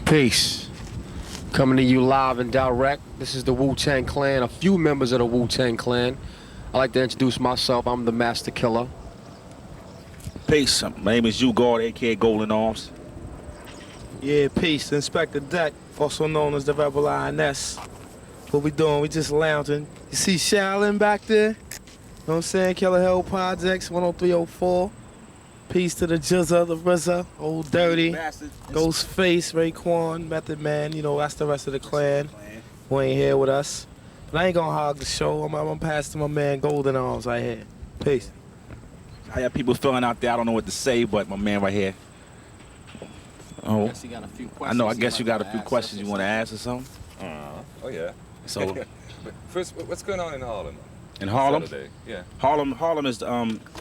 Peace. Coming to you live and direct. This is the Wu Tang Clan, a few members of the Wu Tang Clan. I'd like to introduce myself. I'm the Masta Killa. Peace. My name is U-Guard, a.k.a. Golden Arms. Yeah, peace. Inspectah Deck, also known as the Rebel INS. What we doing? We just lounging. You see Shaolin back there? You know what I'm saying? Killer Hill Projects, 10304. Peace to the Jizza, the RZA, Old Dirty, Ghostface, Raekwon, Method Man. You know, that's the rest of the clan who ain't here with us. But I ain't gonna hog the show. I'm gonna pass to my man Golden Arms right here. Peace. I have people filling out there. I don't know what to say, but my man right here. Oh, I know. I guess you got a few questions you want to ask or something. Oh yeah. So, but first, what's going on in Harlem? in Harlem, Saturday. Yeah. Harlem is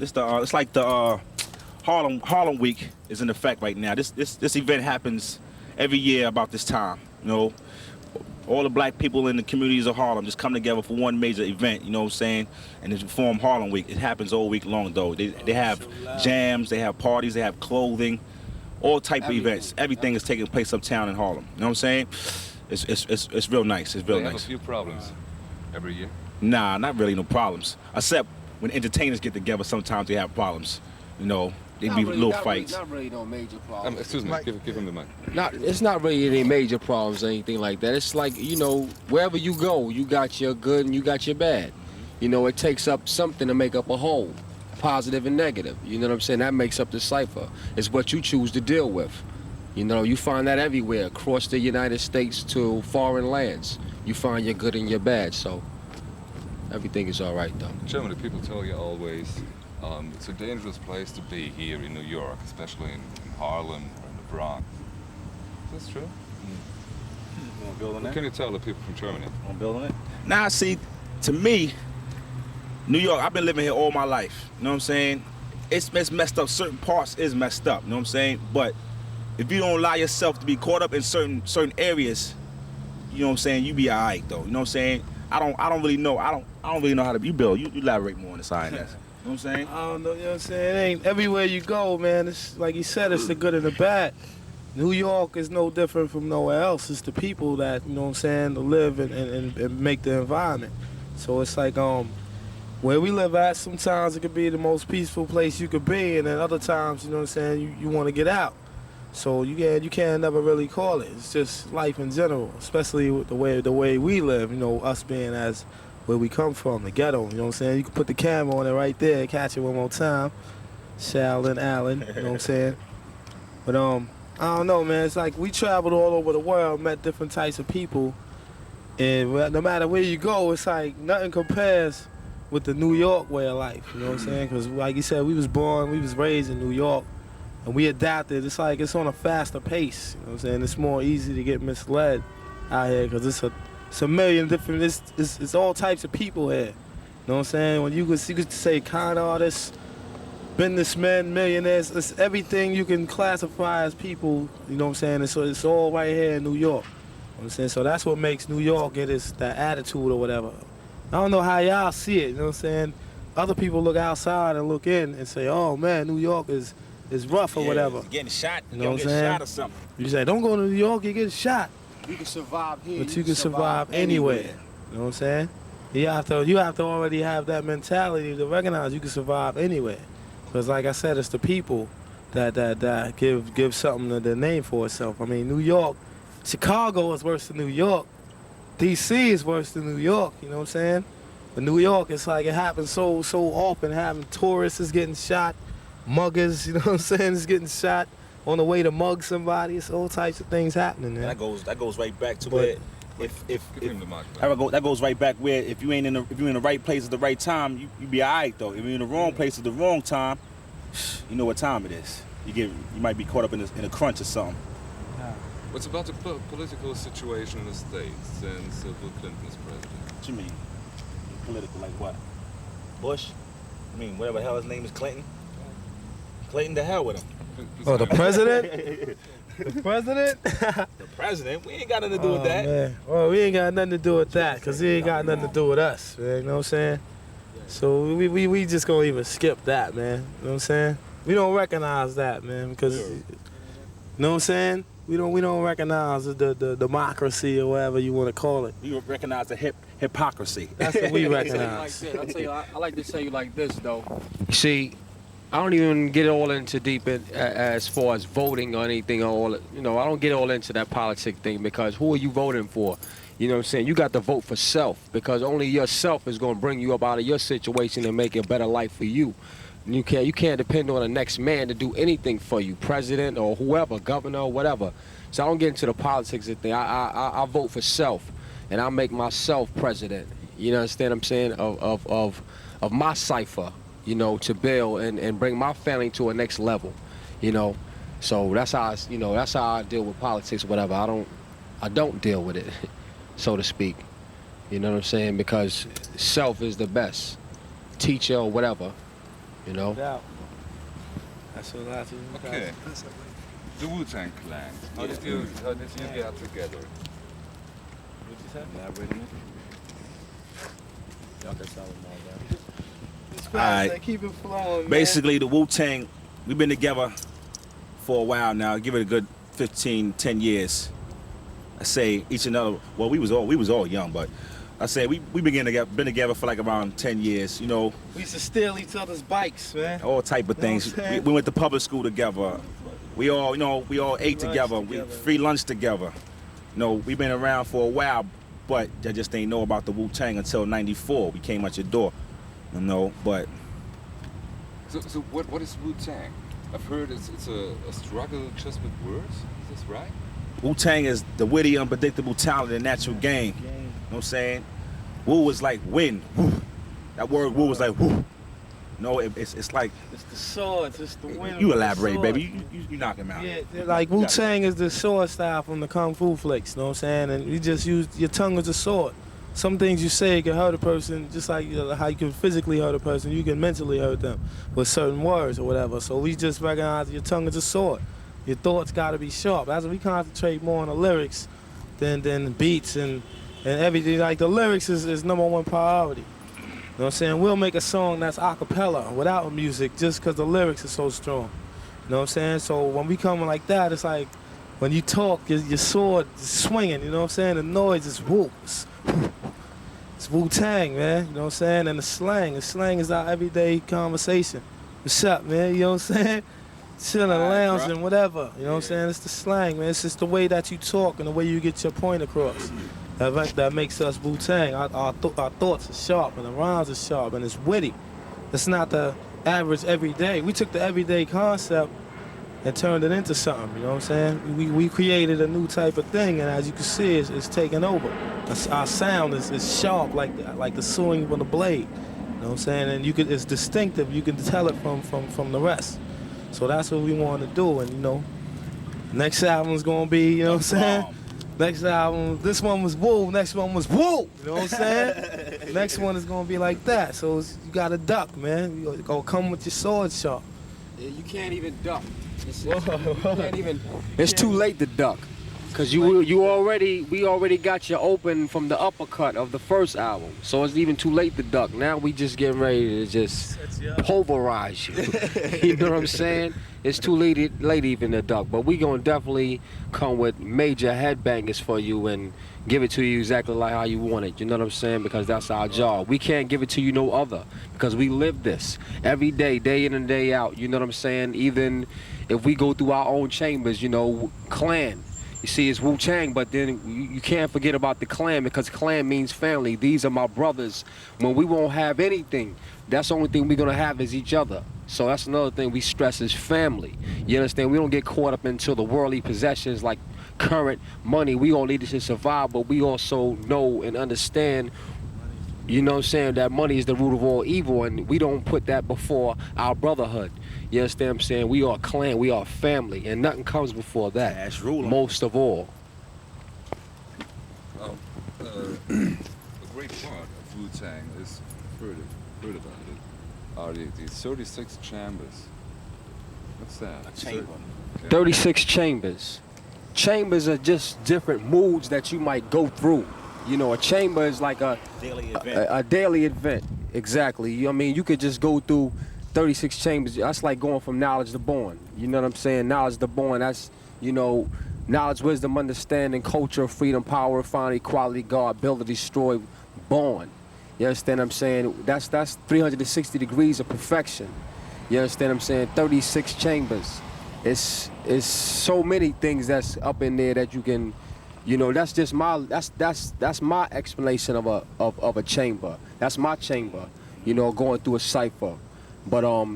it's like the Harlem Week is in effect right now. This event happens every year about this time. You know, all the black people in the communities of Harlem just come together for one major event. You know what I'm saying? And it's form Harlem Week. It happens all week long though. They have jams, they have parties, they have clothing, all type of events. Everything is taking place uptown in Harlem. You know what I'm saying? It's real nice. It's real They have nice. a few problems every year. Nah, not really no problems. Except when entertainers get together, sometimes they have problems. You know, they be little fights. Not really no major problems. Excuse me. Give him the mic. It's not really any major problems or anything like that. It's like, you know, wherever you go, you got your good and you got your bad. You know, it takes up something to make up a whole, positive and negative. You know what I'm saying? That makes up the cipher. It's what you choose to deal with. You know, you find that everywhere, across the United States to foreign lands. You find your good and your bad, so everything is all right, though. Germany, people tell you always it's a dangerous place to be here in New York, especially in Harlem or in the Bronx. Is this true? What can you tell the people from Germany? Nah, see, to me, New York, I've been living here all my life. You know what I'm saying? It's messed up. Certain parts is messed up. You know what I'm saying? But if you don't allow yourself to be caught up in certain areas, you know what I'm saying, you be alright though. You know what I'm saying? I don't really know. I don't really know how to be built. You elaborate more on the side of that. You know what I'm saying? I don't know, you know what I'm saying? It ain't everywhere you go, man. It's like you said, it's the good and the bad. New York is no different from nowhere else. It's the people that, you know what I'm saying, to live and make the environment. So it's like where we live at, sometimes it could be the most peaceful place you could be, and then other times, you know what I'm saying, you want to get out. So you can't never really call it. It's just life in general, especially with the way we live. You know, us being as where we come from, the ghetto. You know what I'm saying? You can put the camera on it right there, catch it one more time. Shaolin Allen. You know what I'm saying? But I don't know, man. It's like we traveled all over the world, met different types of people, and no matter where you go, it's like nothing compares with the New York way of life. You know what I'm saying? Because like you said, we was raised in New York. And we adapted. It's like it's on a faster pace. You know what I'm saying? It's more easy to get misled out here because it's a million different. It's all types of people here. You know what I'm saying? When you could say con artists, businessmen, millionaires, it's everything you can classify as people. You know what I'm saying? It's all right here in New York. You know what I'm saying? So that's what makes New York get that attitude or whatever. I don't know how y'all see it. You know what I'm saying? Other people look outside and look in and say, "Oh man, New York is rough or whatever." Getting shot, you know what I'm get saying? shot or something. You say, don't go to New York, you get shot. You can survive here, But you can survive anywhere. You know what I'm saying? You have to already have that mentality to recognize you can survive anywhere. Because like I said, it's the people that give something the name for itself. I mean, New York, Chicago is worse than New York. DC is worse than New York, you know what I'm saying? But New York, it's like it happens so often, having tourists is getting shot. Muggers, you know what I'm saying, is getting shot on the way to mug somebody. It's all types of things happening, man. That goes right back to where that goes right back where if you're in the right place at the right time, you be alright though. If you're in the wrong place at the wrong time, you know what time it is. You might be caught up in a crunch or something. What's about the political situation in the States since Bill Clinton's president? What you mean? Political like what? Bush? I mean, whatever the hell his name is, Clinton? Clinton, the hell with him. Oh, the president? The president? The president? We ain't got nothing to do with that. Man. Well, we ain't got nothing to do with that, because he ain't got nothing to do with us, man. You know what I'm saying? So we just gonna even skip that, man. You know what I'm saying? We don't recognize that, man, because, you know what I'm saying? We don't recognize the democracy or whatever you want to call it. You recognize the hypocrisy. That's what we Like recognize. this. I tell you, I like to tell you like this though. See, I don't even get all into deep in, as far as voting or anything or all. You know, I don't get all into that politic thing because who are you voting for? You know what I'm saying? You got to vote for self because only yourself is going to bring you up out of your situation and make a better life for you. And you can't depend on the next man to do anything for you, president or whoever, governor or whatever. So I don't get into the politics of thing. I vote for self, and I make myself president. You understand what I'm saying? Of my cipher, you know, to build and bring my family to a next level, you know. So that's how that's how I deal with politics or whatever. I don't deal with it, so to speak. You know what I'm saying? Because self is the best teacher or whatever. You know? Yeah. That's what I do. Okay. The Wu Tang Clan. How did you get together? What you say? Y'all can tell them all that. Alright. Keep it flowing, man. Basically, the Wu Tang, we've been together for a while now. Give it a good 15, 10 years. I say each another. Well, we was all young, but I say we been together for like around 10 years. You know, We used to steal each other's bikes, man. all type of You know what things. I'm saying? We went to public school together. We all ate Lunch together. We together. free lunch together. You know, we've been around for a while, but I just didn't know about the Wu Tang until '94. We came at your door, you know. But So what is Wu Tang? I've heard it's a struggle just with words. Is this right? Wu Tang is the witty, unpredictable talent and natural game. You know what I'm saying? Wu was like wind. Woo. That word Wu was like woo. No, it's like It's the swords, it's the wind. you with the elaborate, sword. baby. You knock him out. Yeah, like Wu Tang is the sword style from the Kung Fu flicks, you know what I'm saying? And you just use your tongue as a sword. Some things you say can hurt a person, just like how you can physically hurt a person, you can mentally hurt them with certain words or whatever. So we just recognize your tongue as a sword. Your thoughts got to be sharp. As we concentrate more on the lyrics than the beats and everything. Like the lyrics is number one priority. You know what I'm saying? We'll make a song that's a cappella without music just because the lyrics are so strong. You know what I'm saying? So when we come like that, it's like when you talk, your sword is swinging. You know what I'm saying? The noise is whoop. It's Wu Tang, man. You know what I'm saying? And the slang is our everyday conversation. What's up, man? You know what I'm saying? Chilling, lounging, whatever. You know what I'm saying? It's the slang, man. It's just the way that you talk and the way you get your point across. That makes us Wu Tang. Our thoughts are sharp and the rhymes are sharp and it's witty. It's not the average everyday. We took the everyday concept and turned it into something. You know what I'm saying? We created a new type of thing, and as you can see, it's taking over. Our sound is sharp like the swing of the blade. You know what I'm saying? And it's distinctive. You can tell it from the rest. So that's what we want to do. And you know, next album's gonna be, you know what I'm saying? Next album, this one was woo, next one was woo. You know what I'm saying? Next one is gonna be like that. So you gotta duck, man. You gotta come with your sword sharp. Yeah, you can't even duck. It's too late to duck, cause we already got you open from the uppercut of the first album, so it's even too late to duck. Now we just getting ready to just pulverize you. You know what I'm saying? It's too late even to duck, but we gonna definitely come with major headbangers for you and give it to you exactly like how you want it. You know what I'm saying? Because that's our job. We can't give it to you no other, because we live this every day, day in and day out. You know what I'm saying? Even if we go through our own chambers, you know, clan. You see, it's Wu Tang, but then you can't forget about the clan, because clan means family. These are my brothers. When we won't have anything, that's the only thing we're gonna have is each other. So that's another thing we stress is family. You understand? We don't get caught up into the worldly possessions like current money. We all need it to survive, but we also know and understand, you know what I'm saying, that money is the root of all evil, and we don't put that before our brotherhood. You understand what I'm saying? We are a clan, we are a family, and nothing comes before that. That's ruling. Most of all. A great part of Wu Tang is heard about it. Are these 36 chambers? What's that? A chamber. Okay. 36 chambers. Chambers are just different moods that you might go through. You know, a chamber is like a Daily event. a daily event. Exactly. I mean, you could just go through 36 chambers. That's like going from knowledge to born. You know what I'm saying? Knowledge to born, that's, you know, Knowledge, wisdom, understanding, culture, freedom, power, find equality, God, ability, destroy, born. You understand what I'm saying? That's 360 degrees of perfection. You understand what I'm saying? 36 chambers. It's so many things that's up in there that you can, you know, that's just my that's my explanation of a chamber. That's my chamber, you know, going through a cipher. But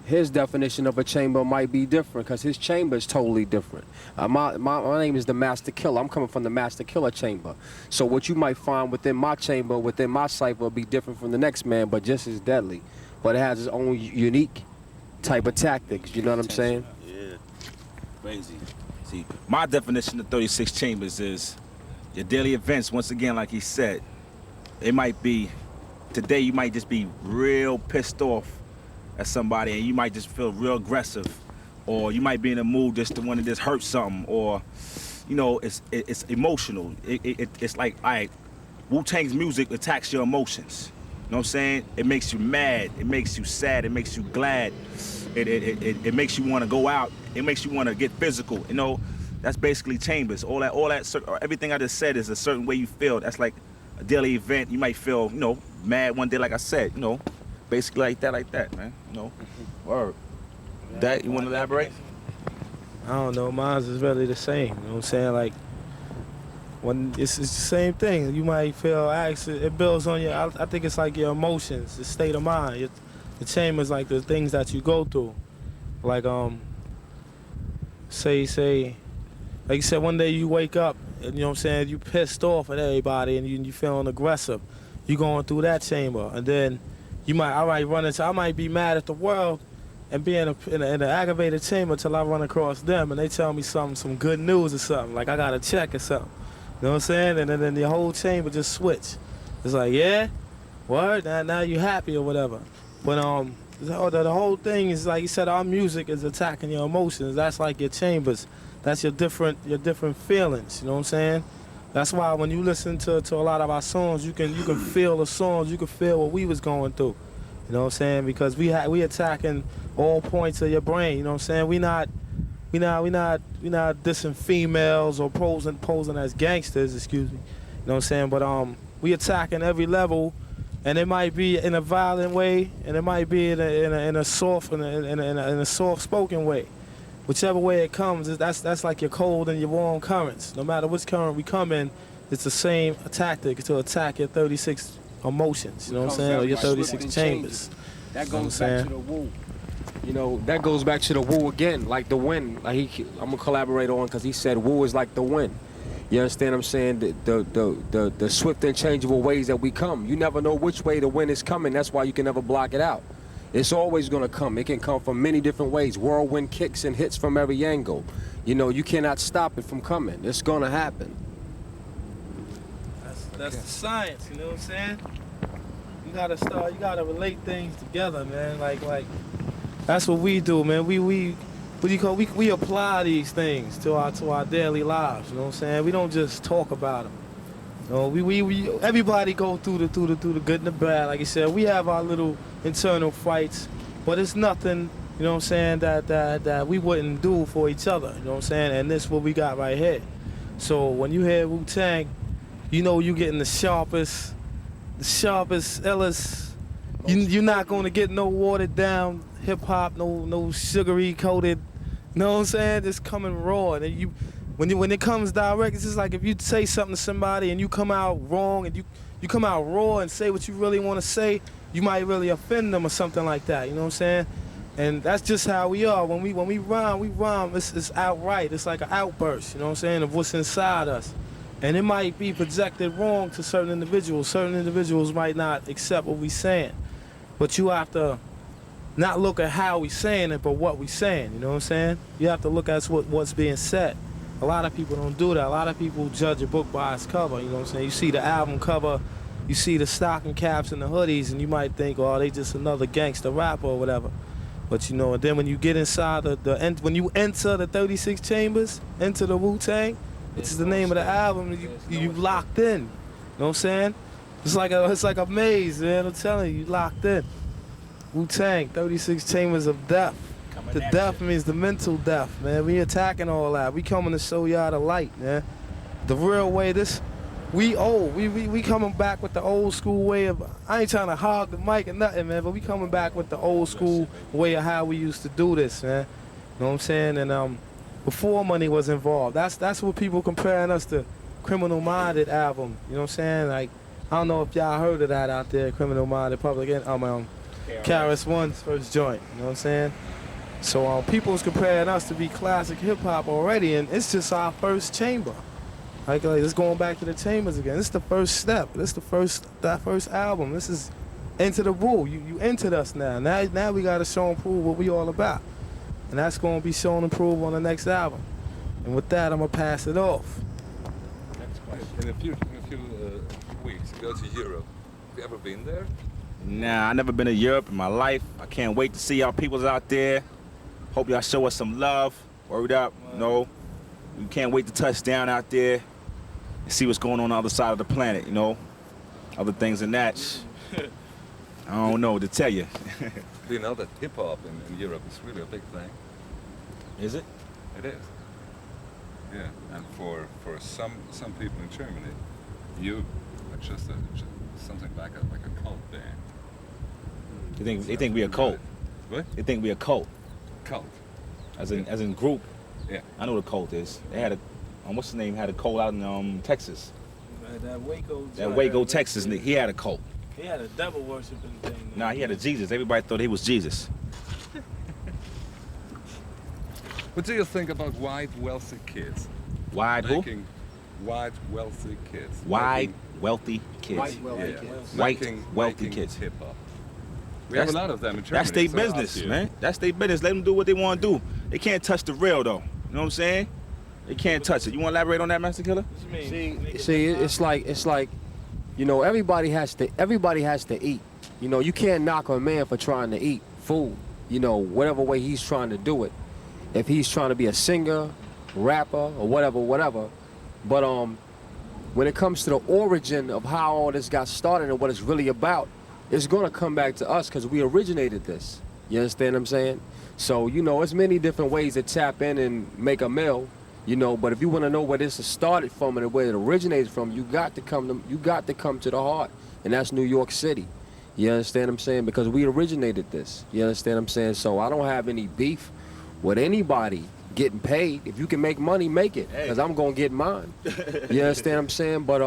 his definition of a chamber might be different because his chamber is totally different. My name is the Masta Killa. I'm coming from the Masta Killa chamber. So what you might find within my chamber, within my cipher, will be different from the next man, but just as deadly. But it has its own unique type of tactics. You know what I'm saying? Yeah, crazy. See, my definition of 36 chambers is your daily events. Once again, like he said, it might be today. You might just be real pissed off at somebody, and you might just feel real aggressive, or you might be in a mood just to want to just hurt something, or you know, it's emotional. It's like, all right, Wu Tang's music attacks your emotions. You know what I'm saying? It makes you mad. It makes you sad. It makes you glad. It makes you want to go out. It makes you want to get physical. You know, that's basically chambers. All that, everything I just said is a certain way you feel. That's like a daily event. You might feel, you know, mad one day, like I said. You know, basically like that, man. You know, word. That you want to elaborate? I don't know. Mine's is really the same. You know what I'm saying? Like, when it's the same thing. You might feel it builds on your. I think it's like your emotions, the state of mind. The chambers like the things that you go through. Like say, like you said, one day you wake up and you know what I'm saying, you pissed off at everybody and you feeling aggressive. You going through that chamber, and then I might be mad at the world and be in an aggravated chamber till I run across them and they tell me some good news or something, like I got a check or something. You know what I'm saying? And then the whole chamber just switch. It's like, yeah, what? Now you happy or whatever. But the whole thing is like you said, our music is attacking your emotions. That's like your chambers. That's your different feelings. You know what I'm saying? That's why when you listen to a lot of our songs, you can feel the songs. You can feel what we was going through. You know what I'm saying? Because we attacking all points of your brain. You know what I'm saying? We not dissing females or posing as gangsters. Excuse me. You know what I'm saying? But we attacking every level, and it might be in a violent way, and it might be in a soft spoken way. Whichever way it comes, that's like your cold and your warm currents. No matter which current we come in, it's the same tactic to attack your 36 emotions. You know what I'm saying? Or your 36 chambers. That goes back to the Wu. You know, that goes back to the Wu again, like the wind. Like I'm gonna collaborate on because he said Wu is like the wind. You understand what I'm saying? The swift and changeable ways that we come. You never know which way the wind is coming. That's why you can never block it out. It's always gonna come. It can come from many different ways. Whirlwind kicks and hits from every angle. You know, you cannot stop it from coming. It's gonna happen. That's the science, you know what I'm saying? You gotta relate things together, man. Like that's what we do, man. We apply these things to our daily lives, you know what I'm saying? We don't just talk about them. You know, everybody go through the good and the bad. Like you said, we have our little internal fights, but it's nothing, you know what I'm saying, that we wouldn't do for each other, you know what I'm saying? And this is what we got right here. So when you hear Wu Tang, you know you're getting the sharpest, illest. You're not gonna get no watered down hip hop, no sugary coated. You know what I'm saying? It's coming raw, and when it comes direct, it's just like if you say something to somebody and you come out wrong and you come out raw and say what you really want to say, you might really offend them or something like that. You know what I'm saying? And that's just how we are. When we rhyme. It's outright. It's like an outburst. You know what I'm saying? Of what's inside us. And it might be projected wrong to certain individuals. Certain individuals might not accept what we're saying. But you have to not look at how we saying it, but what we saying. You know what I'm saying? You have to look at what's being said. A lot of people don't do that. A lot of people judge a book by its cover. You know what I'm saying? You see the album cover, you see the stocking caps and the hoodies, and you might think, oh, they just another gangster rapper or whatever. But you know, and then when you get inside when you enter the 36 chambers, enter the Wu Tang, which is the name of the album, you locked in. You know what I'm saying? It's like a maze, man. I'm telling you, you locked in. Wu Tang, 36 chambers of death. The death means the mental death, man. We attacking all that. We coming to show y'all the light, man. The real way. We coming back with the old school way of. I ain't trying to hog the mic or nothing, man. But we coming back with the old school way of how we used to do this, man. Know what I'm saying? And before money was involved. That's what people comparing us to. Criminal Minded album. You know what I'm saying? Like, I don't know if y'all heard of that out there. Criminal Minded Public. Karis One's first joint. You know what I'm saying? So people's comparing us to be classic hip hop already, and it's just our first chamber. Like it's going back to the chambers again. This is the first step. This is that first album. This is Into the Rule. You entered us now. Now we gotta show and prove what we all about, and that's gonna be shown and proved on the next album. And with that, I'm gonna pass it off. Next question. In a few weeks, you go to Europe. Have you ever been there? Nah, I never been to Europe in my life. I can't wait to see y'all peoples out there. Hope y'all show us some love. Word up, you know. We can't wait to touch down out there and see what's going on the other side of the planet, you know. Other things than that. I don't know what to tell you. Do you know that hip hop in Europe is really a big thing? Is it? It is. Yeah, and for some people in Germany, you are just something like a cult band. They think we a cult. What? They think we a cult. Cult. As in group. Yeah. I know what a cult is. They had what's his name had a cult out in Texas. That Waco. That Waco, Texas. He had a cult. He had a devil worshiping thing. Nah, he had a Jesus. Everybody thought he was Jesus. What do you think about white wealthy kids? White who? Making white wealthy kids. White wealthy kids. White wealthy Yeah. kids. White wealthy kids. Hip hop. We have a lot of them in Germany. That's their so I ask business, you. man. That's their business. Let them do what they want to do. They can't touch the real, though. You know what I'm saying? They can't touch it. You want to elaborate on that, Masta Killa? See, it's like, you know, everybody has to eat. You know, you can't knock a man for trying to eat food. You know, whatever way he's trying to do it. If he's trying to be a singer, rapper, or whatever. But when it comes to the origin of how all this got started and what it's really about, it's gonna come back to us because we originated this. You understand what I'm saying? So, you know, it's many different ways to tap in and make a mill, you know, but if you want to know where this started from and where it originated from, you got to come to the heart, and that's New York City. You understand what I'm saying? Because we originated this. You understand what I'm saying? So I don't have any beef with anybody getting paid. If you can make money, make it, because I'm gonna get mine. You understand what I'm saying? But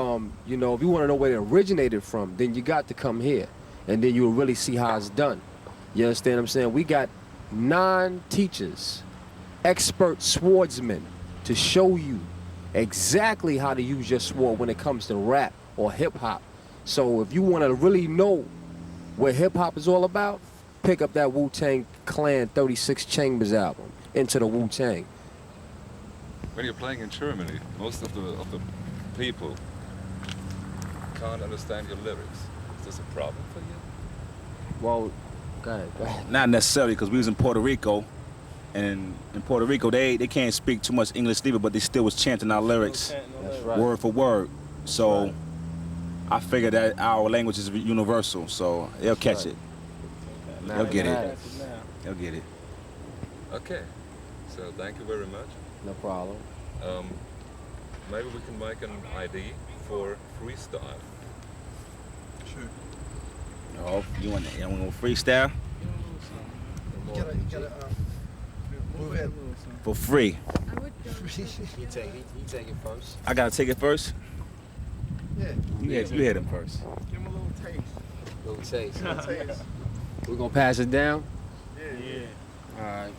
you know, if you want to know where it originated from, then you got to come here, and then you'll really see how it's done. You understand what I'm saying? We got 9 teachers, expert swordsmen, to show you exactly how to use your sword when it comes to rap or hip hop. So if you want to really know what hip hop is all about, pick up that Wu Tang Clan 36 Chambers album, Into the Wu Tang. When you're playing in Germany, most of the people can't understand your lyrics. Is this a problem for you? Well, go ahead. Not necessarily, because we was in Puerto Rico, and in Puerto Rico they can't speak too much English either, but they still was chanting our lyrics That's right. word for word. So right. I figured that our language is universal, so they'll catch it. They'll get it. They'll get it. Okay. So thank you very much. No problem. Maybe we can make an ID for freestyle. Sure. Oh, you want to go freestyle? You gotta move in. For free. I would go. He take it first. I gotta take it first? Yeah. You hit him first. Give him a little taste. Little taste. Little taste. We're gonna pass it down. Yeah. All right.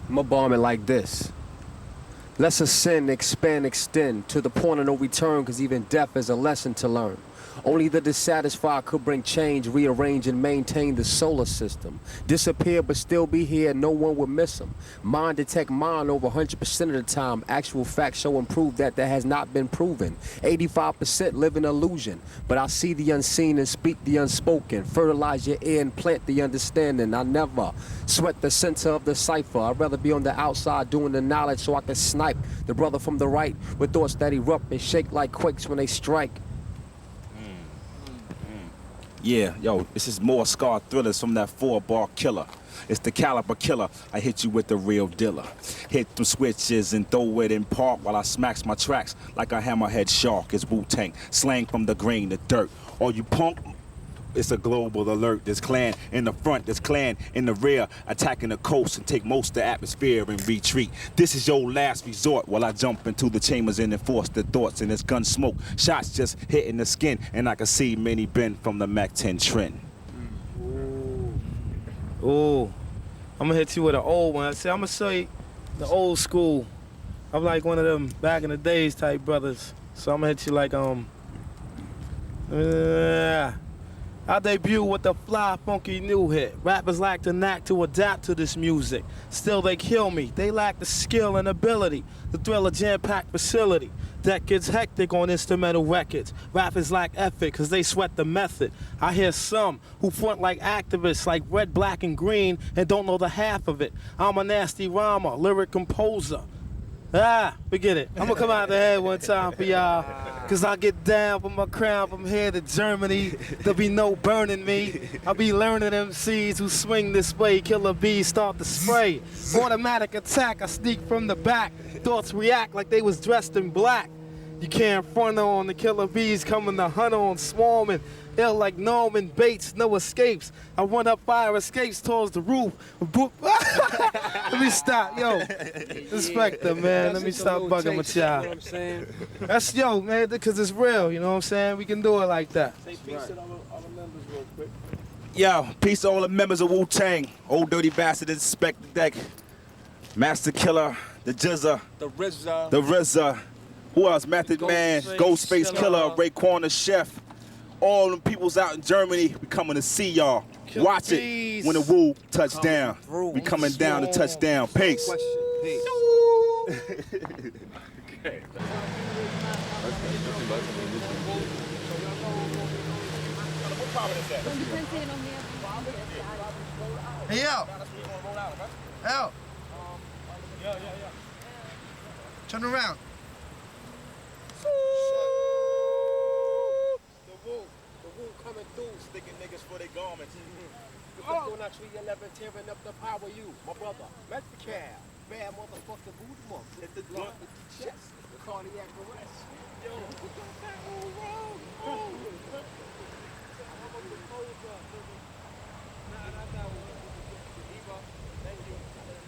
I'm gonna bomb it like this. Let's ascend, expand, extend to the point of no return, cause even death is a lesson to learn. Only the dissatisfied could bring change, rearrange and maintain the solar system. Disappear but still be here, no one will miss them. Mind detect mind over 100% of the time. Actual facts show and prove that has not been proven. 85% live in illusion, but I see the unseen and speak the unspoken. Fertilize your ear and plant the understanding. I never sweat the center of the cipher. I'd rather be on the outside doing the knowledge so I can snipe the brother from the right with thoughts that erupt and shake like quakes when they strike. Yeah, yo, this is more Scar Thrillers from that 4-bar killer. It's the caliber killer. I hit you with the real dealer. Hit the switches and throw it in park while I smacks my tracks like a hammerhead shark. It's Wu Tang, slang from the grain to dirt. All you punk. It's a global alert. There's clan in the front, there's clan in the rear, attacking the coast and take most of the atmosphere and retreat. This is your last resort while I jump into the chambers and enforce the thoughts and it's gun smoke. Shots just hitting the skin and I can see many bend from the Mac 10 trend. Ooh, I'm gonna hit you with an old one. See, I'm gonna show you the old school. I'm like one of them back in the days type brothers. So I'm gonna hit you like I debut with the fly, funky new hit. Rappers lack the knack to adapt to this music. Still, they kill me. They lack the skill and ability to thrill a jam-packed facility. That gets hectic on instrumental records. Rappers lack ethic because they sweat the method. I hear some who front like activists, like red, black, and green, and don't know the half of it. I'm a nasty rhymer, lyric composer. Forget it. I'm gonna come out the head one time for y'all, cause I get down from my crown from here to Germany. There'll be no burning me. I'll be learning MCs who swing this way. Killer bees start to spray. Automatic attack, I sneak from the back. Thoughts react like they was dressed in black. You can't front on the killer bees coming to hunt on swarming. Ill like Norman Bates, no escapes. I run up fire escapes towards the roof. Let me stop, yo. Inspectah, man. Let me stop bugging with y'all. You know what I'm saying? That's yo, man, because it's real, you know what I'm saying? We can do it like that. Say peace to all the members real quick. Yo, peace to all the members of Wu Tang. Old Dirty Bastard, Inspectah Deck. Masta Killa, the Jizza, The RZA. the RZA. Who else? Method Man, Ghostface Killer, Raekwon the Chef. All them peoples out in Germany, we coming to see y'all. Watch it when the Wu touch down. We coming down to touchdown. Peace. Peace. Okay. Hey, yo. Yo. Turn around. The Wu coming through. Sticking niggas for their garments. Going out 311, tearing up the power you. My brother, Masta Killa. Bad motherfucker, boot him up. Hit the blunt with the chest. The cardiac arrest. Yo, we got that whole road. I'm a composer. Nah, not that one. Eva, thank you.